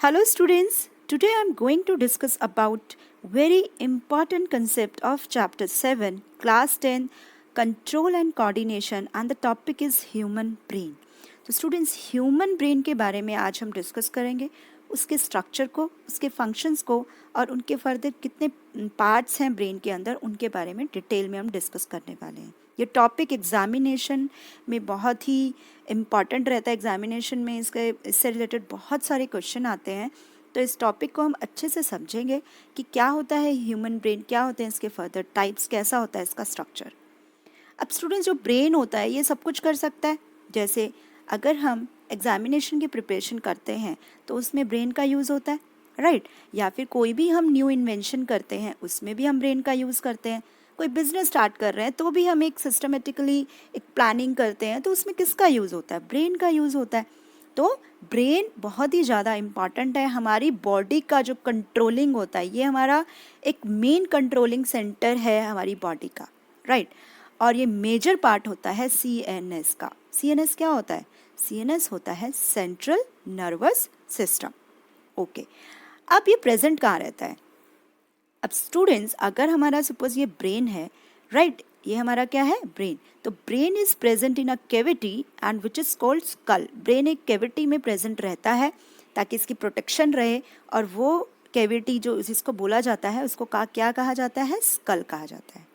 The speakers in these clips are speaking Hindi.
Hello students, today I am going to discuss about very important concept of chapter 7, class 10, control and coordination, and the topic is human brain. तो स्टूडेंट्स ह्यूमन ब्रेन के बारे में आज हम डिस्कस करेंगे, उसके स्ट्रक्चर को, उसके फंक्शंस को और उनके फर्दर कितने पार्ट्स हैं ब्रेन के अंदर, उनके बारे में डिटेल में हम डिस्कस करने वाले हैं. ये टॉपिक एग्जामिनेशन में बहुत ही इम्पॉर्टेंट रहता है. एग्जामिनेशन में इससे रिलेटेड बहुत सारे क्वेश्चन आते हैं, तो इस टॉपिक को हम अच्छे से समझेंगे कि क्या होता है ह्यूमन ब्रेन, क्या होते हैं इसके फर्दर टाइप्स, कैसा होता है इसका स्ट्रक्चर. अब स्टूडेंट्स जो ब्रेन होता है ये सब कुछ कर सकता है. जैसे अगर हम एग्जामिनेशन की प्रिपरेशन करते हैं तो उसमें ब्रेन का यूज़ होता है, राइट. या फिर कोई भी हम न्यू इन्वेंशन करते हैं उसमें भी हम ब्रेन का यूज़ करते हैं. कोई बिजनेस स्टार्ट कर रहे हैं तो भी हम एक सिस्टमेटिकली एक प्लानिंग करते हैं, तो उसमें किसका यूज़ होता है? ब्रेन का यूज़ होता है. तो ब्रेन बहुत ही ज़्यादा इम्पॉर्टेंट है. हमारी बॉडी का जो कंट्रोलिंग होता है, ये हमारा एक मेन कंट्रोलिंग सेंटर है हमारी बॉडी का, राइट. और ये मेजर पार्ट होता है CNS का. CNS क्या होता है? CNS होता है सेंट्रल नर्वस सिस्टम. ओके, अब ये प्रेजेंट कहाँ रहता है? अब स्टूडेंट्स अगर हमारा सपोज ये ब्रेन है, राइट, ये हमारा क्या है? ब्रेन. तो brain is present in a cavity and which is called skull. Brain एक कैविटी में प्रेजेंट रहता है ताकि इसकी प्रोटेक्शन रहे, और वो कैविटी जो जिसको बोला जाता है उसको क्या कहा जाता है? स्कल कहा जाता है.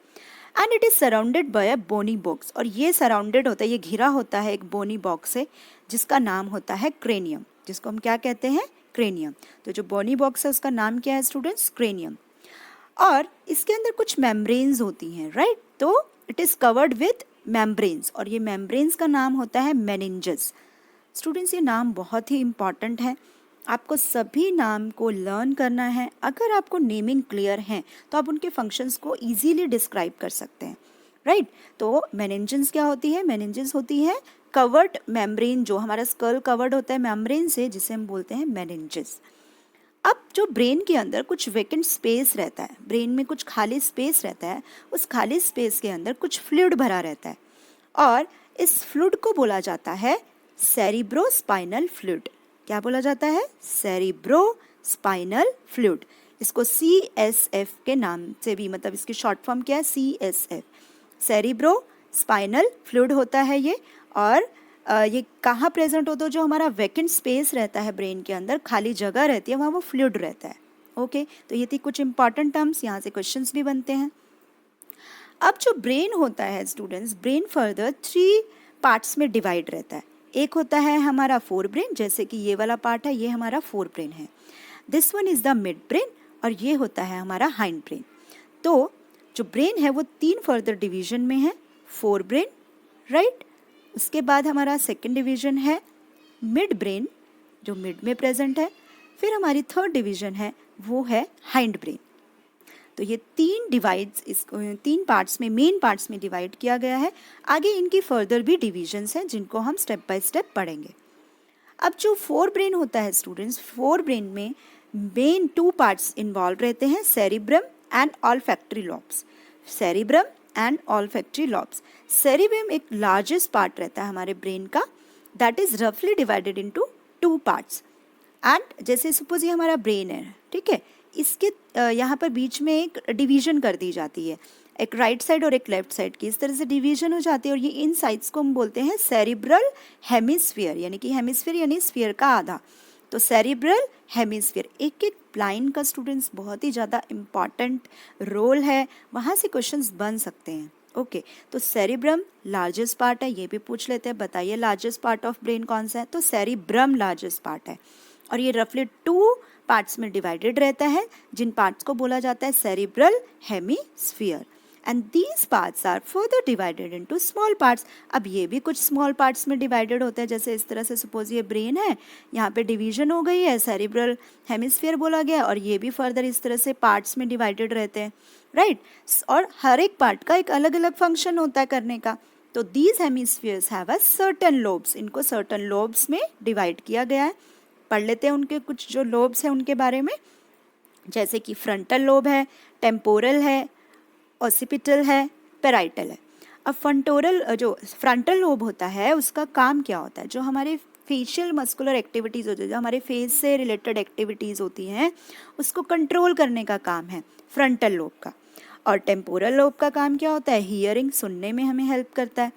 And it is surrounded by a bony box. और ये सराउंडेड होता है, ये घिरा होता है एक बोनी बॉक्स से जिसका नाम होता है क्रेनियम, जिसको हम क्या कहते हैं? क्रेनियम. तो जो बोनी बॉक्स है उसका नाम क्या है स्टूडेंट्स? क्रेनियम. और इसके अंदर कुछ मेम्ब्रेन्स होती हैं, राइट. तो it is covered with membranes, और ये मेम्ब्रेन्स का नाम होता है मेनिंजेस. स्टूडेंट्स ये नाम बहुत ही इम्पॉर्टेंट है, आपको सभी नाम को लर्न करना है. अगर आपको नेमिंग क्लियर है तो आप उनके फंक्शंस को इजीली डिस्क्राइब कर सकते हैं, राइट. तो मेनिंजेस क्या होती है? मेनिंजेस होती है कवर्ड मेम्ब्रेन, जो हमारा स्कल कवर्ड होता है मेम्ब्रेन से, जिसे हम बोलते हैं मेनिंजेस. अब जो ब्रेन के अंदर कुछ वेकेंट स्पेस रहता है, ब्रेन में कुछ खाली स्पेस रहता है, उस खाली स्पेस के अंदर कुछ फ्लूइड भरा रहता है, और इस फ्लूइड को बोला जाता है सेरिब्रोस्पाइनल फ्लूइड. क्या बोला जाता है? Cerebrospinal fluid. इसको CSF के नाम से भी, मतलब इसकी शॉर्ट फॉर्म क्या है? CSF, सेरिब्रोस्पाइनल फ्लूइड होता है ये. और ये कहाँ प्रेजेंट होता है? जो हमारा वैकेंट स्पेस रहता है ब्रेन के अंदर, खाली जगह रहती है, वहाँ वो फ्लूइड रहता है. ओके, तो ये थी कुछ इंपॉर्टेंट टर्म्स, यहाँ से क्वेश्चंस भी बनते हैं. अब जो ब्रेन होता है स्टूडेंट्स, ब्रेन फर्दर 3 पार्ट्स में डिवाइड रहता है. एक होता है हमारा फोर ब्रेन, जैसे कि ये वाला पार्ट है, ये हमारा फोर ब्रेन है. This one is the mid brain, और ये होता है हमारा हाइंड ब्रेन. तो जो ब्रेन है वो 3 फर्दर डिवीजन में है. Fore brain, right. उसके बाद हमारा सेकंड डिवीजन है मिड ब्रेन, जो मिड में प्रेजेंट है. फिर हमारी थर्ड डिवीजन है, वो है हाइंड ब्रेन. तो ये 3 पार्ट्स में, मेन पार्ट्स में डिवाइड किया गया है. आगे इनकी फर्दर भी डिविजन्स हैं जिनको हम स्टेप बाय स्टेप पढ़ेंगे. अब जो फोर ब्रेन होता है स्टूडेंट्स, फोर ब्रेन में मेन 2 पार्ट्स इन्वॉल्व रहते हैं, cerebrum and olfactory lobes. Cerebrum and olfactory lobes. Cerebrum एक लार्जेस्ट पार्ट रहता है हमारे ब्रेन का, दैट इज रफली डिवाइडेड इनटू 2 पार्ट्स. एंड जैसे सपोज ये हमारा ब्रेन है, ठीक है, इसके यहाँ पर बीच में एक डिवीजन कर दी जाती है, एक राइट साइड और एक लेफ्ट साइड की, इस तरह से डिवीजन हो जाती है. और ये इन साइड्स को हम बोलते हैं सेरिब्रल हेमिस्फीयर, यानी कि हेमिस्फीयर यानी स्फीयर का आधा. तो सेरिब्रल हेमिस्फीयर, एक एक लाइन का स्टूडेंट्स बहुत ही ज़्यादा इम्पॉर्टेंट रोल है, वहाँ से क्वेश्चंस बन सकते हैं. ओके, तो सेरिब्रम लार्जेस्ट पार्ट है, ये भी पूछ लेते हैं, बताइए लार्जेस्ट पार्ट ऑफ ब्रेन कौन सा है? तो सेरिब्रम लार्जेस्ट पार्ट है, और ये रफली 2 पार्ट्स में डिवाइडेड रहता है, जिन पार्ट्स को बोला जाता है cerebral hemisphere. And these parts are further divided into small parts. अब ये भी कुछ स्मॉल पार्ट्स में डिवाइडेड होते हैं, जैसे इस तरह से सपोज ये ब्रेन है, यहाँ पे डिवीजन हो गई है, सेरिब्रल हेमिस्फीयर बोला गया, और ये भी फर्दर इस तरह से पार्ट्स में डिवाइडेड रहते हैं, राइट. और हर एक पार्ट का एक अलग अलग फंक्शन होता है करने का. तो these hemispheres have a certain lobes, इनको सर्टन लोब्स में डिवाइड किया गया है. पढ़ लेते हैं उनके कुछ जो लोब्स हैं उनके बारे में, जैसे कि फ्रंटल लोब है, टेम्पोरल है, ऑसिपिटल है, पेराइटल है. अब जो फ्रंटल लोब होता है उसका काम क्या होता है? जो हमारे फेशियल मस्कुलर एक्टिविटीज़ होती है, जो हमारे फेस से रिलेटेड एक्टिविटीज़ होती हैं, उसको कंट्रोल करने का काम है फ्रंटल लोब का। और टेम्पोरल लोब का काम क्या होता है? हियरिंग, सुनने में हमें हेल्प करता है।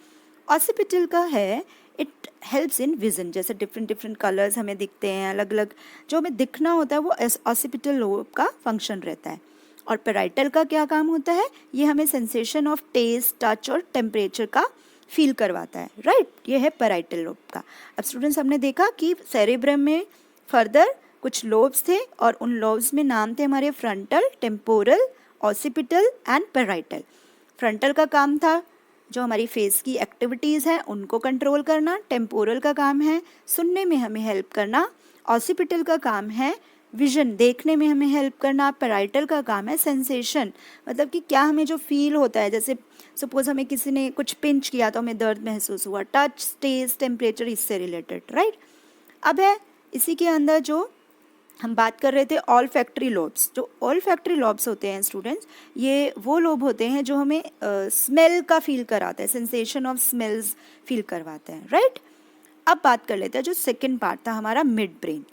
ऑसिपिटल का है, इट हेल्प्स इन विजन, जैसे डिफरेंट डिफरेंट कलर्स हमें दिखते हैं, अलग अलग जो हमें दिखना होता है वो ऑसिपिटल लोब का फंक्शन रहता है। और पेराइटल का क्या काम होता है? ये हमें सेंसेशन ऑफ टेस्ट, टच और टेम्परेचर का फील करवाता है, राइट? ये है पेराइटल लोब का। अब स्टूडेंट्स, हमने देखा कि सेरेब्रम में फर्दर कुछ लोब्स थे और उन लोब्स में नाम थे हमारे frontal, temporal, occipital and parietal. Frontal का काम था जो हमारी फेस की एक्टिविटीज़ हैं उनको कंट्रोल करना, टेम्पोरल का काम है सुनने में हमें हेल्प करना, ऑसिपिटल का काम है विजन, देखने में हमें हेल्प करना, पेराइटल का काम है सेंसेशन, मतलब कि क्या हमें जो फील होता है, जैसे सपोज हमें किसी ने कुछ पिंच किया तो हमें दर्द महसूस हुआ, टच, टेस्ट, टेम्परेचर, इससे रिलेटेड, राइट? अब है इसी के अंदर जो हम बात कर रहे थे ऑल फैक्ट्री लोब्स। जो ऑल फैक्ट्री लोब्स होते हैं स्टूडेंट्स, ये वो लोब होते हैं जो हमें स्मेल का फील कराते हैं, सेंसेशन ऑफ स्मेल्स फील करवाते हैं, राइट? अब बात कर लेते हैं जो सेकंड पार्ट था हमारा मिड ब्रेन।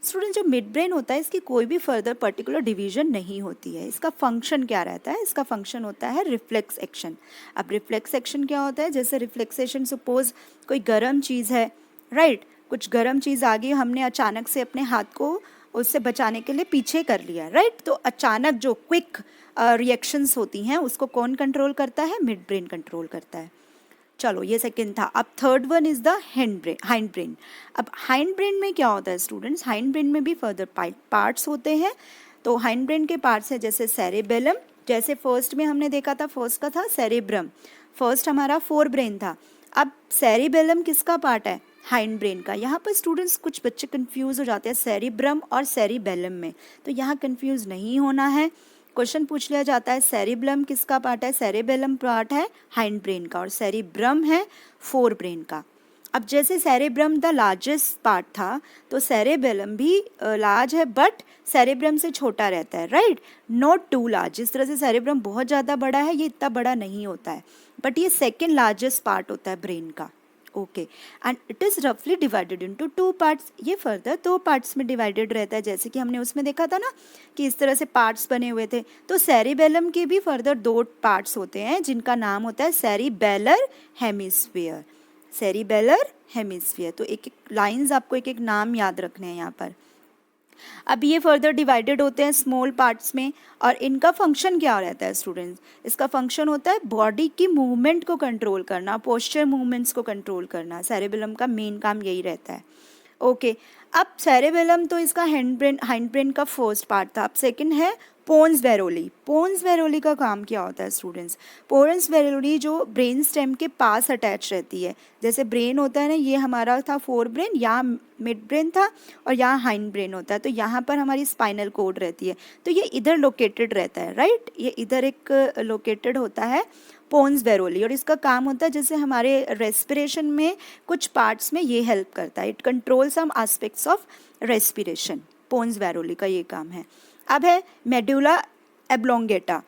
स्टूडेंट, जो मिड ब्रेन होता है इसकी कोई भी फर्दर पर्टिकुलर डिवीजन नहीं होती है। इसका फंक्शन क्या रहता है? इसका फंक्शन होता है रिफ्लेक्स एक्शन। अब रिफ्लेक्स एक्शन क्या होता है? जैसे रिफ्लेक्सेशन, सपोज कोई गर्म चीज़ है, राइट? कुछ गर्म चीज़ आ गई, हमने अचानक से अपने हाथ को उससे बचाने के लिए पीछे कर लिया, राइट? तो अचानक जो क्विक रिएक्शंस होती हैं उसको कौन कंट्रोल करता है? मिड ब्रेन कंट्रोल करता है। चलो, ये सेकंड था। अब third one is the hind brain. अब हाइंड ब्रेन में क्या होता है स्टूडेंट्स? हाइंड ब्रेन में भी फर्दर पार्ट्स होते हैं। तो हाइंड ब्रेन के पार्ट्स है जैसे सेरेबेलम, जैसे फर्स्ट में हमने देखा था, फर्स्ट का था सेरेब्रम, फर्स्ट हमारा फोर ब्रेन था। अब सेरेबेलम किसका पार्ट है? हाइंड ब्रेन का। यहाँ पर स्टूडेंट्स कुछ बच्चे कंफ्यूज हो जाते हैं सेरेब्रम और सेरेबेलम में, तो यहाँ कंफ्यूज नहीं होना है। क्वेश्चन पूछ लिया जाता है सेरेब्रम किसका पार्ट है? सेरेबेलम पार्ट है हाइंड ब्रेन का और सेरेब्रम है फोर ब्रेन का। अब जैसे सेरेब्रम द लार्जेस्ट पार्ट था तो सेरेबेलम भी लार्ज है बट सेरेब्रम से छोटा रहता है, राइट? Not to large. जिस तरह से सेरेब्रम बहुत ज़्यादा बड़ा है, ये इतना बड़ा नहीं होता है, बट ये सेकेंड लार्जेस्ट पार्ट होता है ब्रेन का। ओके, एंड इट इज़ रफली डिवाइडेड इनटू टू पार्ट्स। ये फर्दर दो पार्ट्स में डिवाइडेड रहता है, जैसे कि हमने उसमें देखा था ना कि इस तरह से पार्ट्स बने हुए थे। तो सेरिबेलम के भी फर्दर दो पार्ट्स होते हैं जिनका नाम होता है सेरिबेलर हेमिस्फीयर। Cerebellar hemisphere. तो एक एक लाइंस आपको एक एक नाम याद रखने हैं यहाँ पर। अब ये फर्दर डिवाइडेड होते हैं स्मॉल पार्ट्स में और इनका फंक्शन क्या रहता है स्टूडेंट्स? इसका फंक्शन होता है बॉडी की मूवमेंट को कंट्रोल करना, पोस्चर मूवमेंट्स को कंट्रोल करना। सेरेबेलम का मेन काम यही रहता है। ओके, अब सेरेबेलम तो इसका हाइंड ब्रेन का फर्स्ट पार्ट था। अब सेकंड है पोन्स वेरोली। पोन्स वेरोली का काम क्या होता है स्टूडेंट्स? पोन्स वेरोली जो ब्रेन स्टेम के पास अटैच रहती है। जैसे ब्रेन होता है ना, ये हमारा था फोर ब्रेन, यहाँ मिड ब्रेन था और यहाँ हाइंड ब्रेन होता है। तो यहाँ पर हमारी स्पाइनल कोड रहती है, तो ये इधर लोकेटेड रहता है, राइट? ये इधर एक लोकेटेड होता है पोन्स वेरोली और इसका काम होता है जैसे हमारे रेस्पिरेशन में कुछ पार्ट्स में ये हेल्प करता है। It control some aspects of respiration. Pons varolii का ये काम है। अब है मेडुला एब्लोंगेटा।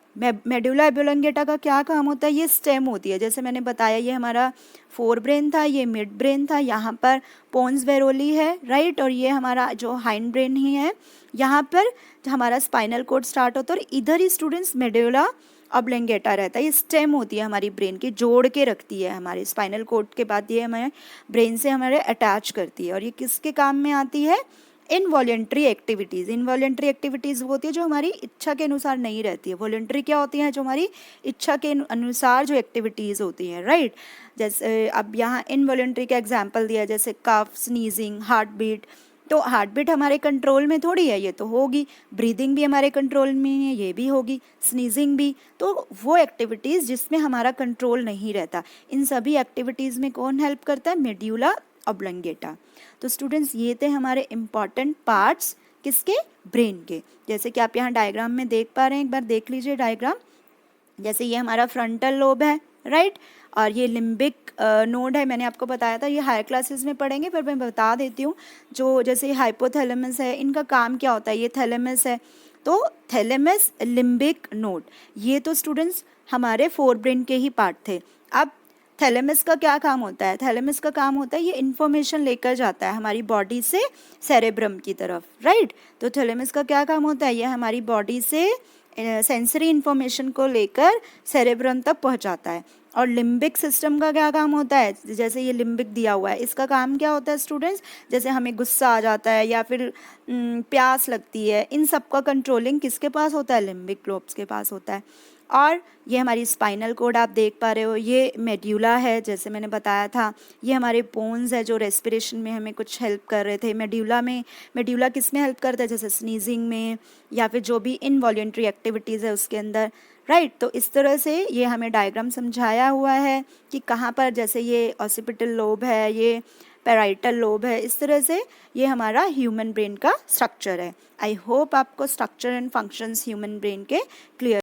मेडुला एब्लोंगेटा का क्या काम होता है? ये स्टेम होती है, जैसे मैंने बताया ये हमारा फोर ब्रेन था, ये मिड ब्रेन था, यहाँ पर पोन्स वेरोली है, राइट? और ये हमारा जो हाइंड ब्रेन ही है, यहाँ पर हमारा स्पाइनल कोड स्टार्ट होता है और इधर ही स्टूडेंट्स मेडुला ऑब्लोंगेटा रहता है। ये स्टेम होती है हमारी ब्रेन की, जोड़ के रखती है हमारे स्पाइनल कोड के बाद, ये हमारे ब्रेन से हमारे अटैच करती है। और ये किसके काम में आती है? Involuntary activities. इनवॉलेंट्री एक्टिविटीज़ होती है जो हमारी इच्छा के अनुसार नहीं रहती है। वॉलेंट्री क्या होती हैं? जो हमारी इच्छा के अनुसार जो एक्टिविटीज़ होती हैं, राइट? जैसे अब यहाँ इनवॉलेंट्री का एग्जांपल दिया, जैसे कफ, स्नीजिंग, हार्ट बीट। तो हार्ट बीट हमारे कंट्रोल में थोड़ी है, ये तो होगी। ब्रीदिंग भी हमारे कंट्रोल में है, ये भी होगी। स्नीजिंग भी। तो वो एक्टिविटीज़ जिसमें हमारा कंट्रोल नहीं रहता, इन सभी एक्टिविटीज़ में कौन हेल्प करता है? Medulla oblongata. तो स्टूडेंट्स, ये थे हमारे इम्पॉर्टेंट पार्ट्स किसके? ब्रेन के। जैसे कि आप यहाँ डायग्राम में देख पा रहे हैं, एक बार देख लीजिए डायग्राम। जैसे ये हमारा फ्रंटल लोब है, राइट? और ये लिम्बिक नोड है, मैंने आपको बताया था, ये हायर क्लासेस में पढ़ेंगे पर मैं बता देती हूँ। जो जैसे हाइपोथैलेमस है, इनका काम क्या होता है? ये थैलेमस है, तो थैलेमस लिम्बिक नोड, ये तो स्टूडेंट्स हमारे फोर ब्रेन के ही पार्ट थे। अब थैलेमस का क्या काम होता है? थैलेमस का काम होता है ये इन्फॉर्मेशन लेकर जाता है हमारी बॉडी से सेरेब्रम की तरफ, राइट। तो थैलेमस का क्या काम होता है? ये हमारी बॉडी से सेंसरी इन्फॉर्मेशन को लेकर सेरेब्रम तक पहुंचाता है। और लिम्बिक सिस्टम का क्या काम होता है? जैसे ये लिम्बिक दिया हुआ है, इसका काम क्या होता है स्टूडेंट्स? जैसे हमें गुस्सा आ जाता है या फिर प्यास लगती है, इन सब का कंट्रोलिंग किसके पास होता है? लिम्बिक लोब्स के पास होता है। और ये हमारी स्पाइनल कोड आप देख पा रहे हो, ये मेड्यूला है, जैसे मैंने बताया था। ये हमारे बोन्स है जो रेस्पिरेशन में हमें कुछ हेल्प कर रहे थे। मेड्यूला किस में हेल्प करता है? जैसे स्नीजिंग में या फिर जो भी इनवॉल्यूंटरी एक्टिविटीज़ है उसके अंदर, राइट। तो इस तरह से ये हमें डायग्राम समझाया हुआ है कि कहाँ पर, जैसे ये ऑसिपिटल लोब है, ये पैराइटल लोब है, इस तरह से ये हमारा ह्यूमन ब्रेन का स्ट्रक्चर है। आई होप आपको structure and functions human brain के क्लियर